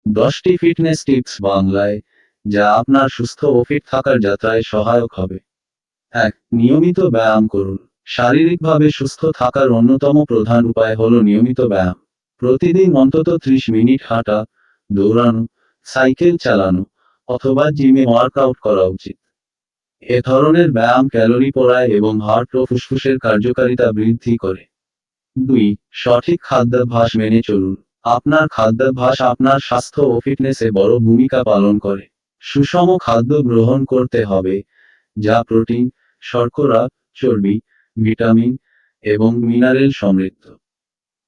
10টি fitness tips বাংলায়, যা আপনার সুস্থ ও ফিট থাকার যাত্রায় সহায়ক হবে। 1. নিয়মিত ব্যায়াম করুন। শারীরিকভাবে সুস্থ থাকার অন্যতম প্রধান উপায় হল নিয়মিত ব্যায়াম। প্রতিদিন অন্তত 30 মিনিট হাঁটা, দৌড়ানো, সাইকেল চালানো অথবা জিমে ওয়ার্কআউট করা উচিত। এ ধরনের ব্যায়াম ক্যালোরি পোড়ায় এবং হার্ট ও ফুসফুসের কার্যকারিতা বৃদ্ধি করে। 2. সঠিক খাদ্যাভ্যাস মেনে চলুন। আপনার খাদ্যাভ্যাস আপনার স্বাস্থ্য ও ফিটনেসে বড় ভূমিকা পালন করে। সুষম খাদ্য গ্রহণ করতে হবে, যা প্রোটিন, শর্করা, চর্বি, ভিটামিন এবং মিনারেল সমৃদ্ধ।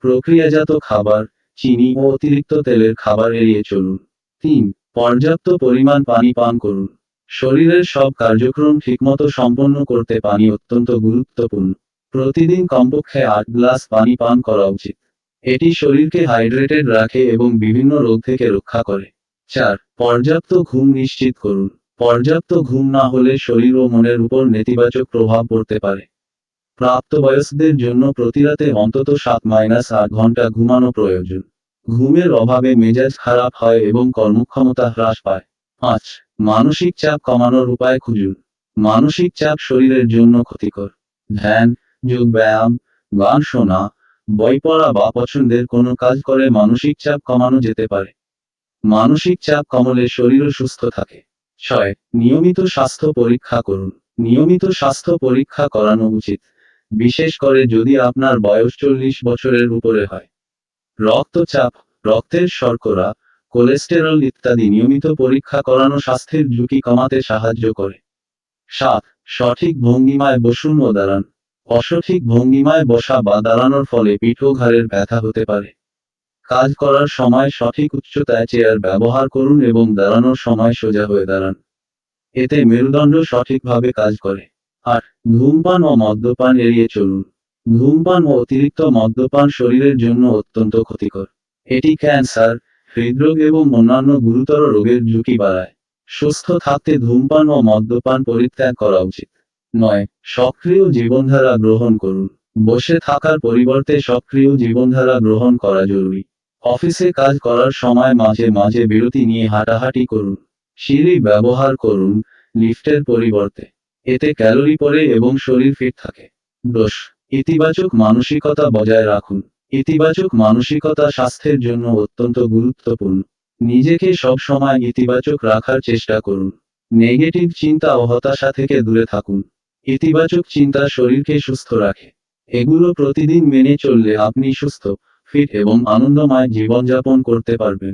প্রক্রিয়াজাত খাবার, চিনি ও অতিরিক্ত তেলের খাবার এড়িয়ে চলুন। 3. পর্যাপ্ত পরিমাণ পানি পান করুন। শরীরের সব কার্যক্রম ঠিকমতো সম্পন্ন করতে পানি অত্যন্ত গুরুত্বপূর্ণ। প্রতিদিন কমপক্ষে 8 গ্লাস পানি পান করা উচিত। এটি শরীরকে হাইড্রেটেড রাখে এবং বিভিন্ন রোগ থেকে রক্ষা করে। 4. পর্যাপ্ত ঘুম নিশ্চিত করুন। পর্যাপ্ত ঘুম না হলে শরীর ও মনের উপর নেতিবাচক প্রভাব পড়তে পারে। প্রাপ্তবয়স্কদের জন্য প্রতিরাতে অন্তত 7-8 ঘন্টা ঘুমানো প্রয়োজন। ঘুমের অভাবে মেজাজ খারাপ হয় এবং কর্মক্ষমতা হ্রাস পায়। 5. মানসিক চাপ কমানোর উপায় খুঁজুন। মানসিক চাপ শরীরের জন্য ক্ষতিকর। ধ্যান, যোগ ব্যায়াম, গান শোনা, বই পড়া বা পছন্দের কোনো কাজ করে মানসিক চাপ কমানো যেতে পারে। মানসিক চাপ কমলে শরীরও সুস্থ থাকে। 6. নিয়মিত স্বাস্থ্য পরীক্ষা করুন। নিয়মিত স্বাস্থ্য পরীক্ষা করানো উচিত, বিশেষ করে যদি আপনার বয়স 40 বছরের উপরে হয়। রক্তচাপ, রক্তের শর্করা, কোলেস্টেরল ইত্যাদি নিয়মিত পরীক্ষা করানো স্বাস্থ্যের ঝুঁকি কমাতে সাহায্য করে। 7. সঠিক ভঙ্গিমায় বসুন ও দাঁড়ান। অসঠিক ভঙ্গিমায় বসা বা দাঁড়ানোর ফলে পিঠ ও ঘাড়ের ব্যথা হতে পারে। কাজ করার সময় সঠিক উচ্চতায় চেয়ার ব্যবহার করুন এবং দাঁড়ানোর সময় সোজা হয়ে দাঁড়ান। এতে মেরুদণ্ড সঠিকভাবে কাজ করে। 8. ধূমপান ও মদ্যপান এড়িয়ে চলুন। ধূমপান ও অতিরিক্ত মদ্যপান শরীরের জন্য অত্যন্ত ক্ষতিকর। এটি ক্যান্সার, হৃদরোগ এবং অন্যান্য গুরুতর রোগের ঝুঁকি বাড়ায়। সুস্থ থাকতে ধূমপান ও মদ্যপান পরিত্যাগ করা উচিত। 9. সক্রিয় জীবনধারা গ্রহণ করুন। বসে থাকার পরিবর্তে সক্রিয় জীবনধারা গ্রহণ করা জরুরি। অফিসে কাজ করার সময় মাঝে মাঝে বিরতি নিয়ে হাঁটাহাঁটি করুন। সিঁড়ি ব্যবহার করুন, লিফটের পরিবর্তে। এতে ক্যালোরি পড়ে এবং শরীর ফিট থাকে। 10. ইতিবাচক মানসিকতা বজায় রাখুন। ইতিবাচক মানসিকতা স্বাস্থ্যের জন্য অত্যন্ত গুরুত্বপূর্ণ। নিজেকে সব সময় ইতিবাচক রাখার চেষ্টা করুন। নেগেটিভ চিন্তা ও হতাশা থেকে দূরে থাকুন। ইতিবাচক চিন্তা শরীরকে সুস্থ রাখে। এগুলো প্রতিদিন মেনে চললে আপনি সুস্থ, ফিট এবং আনন্দময় জীবনযাপন করতে পারবেন।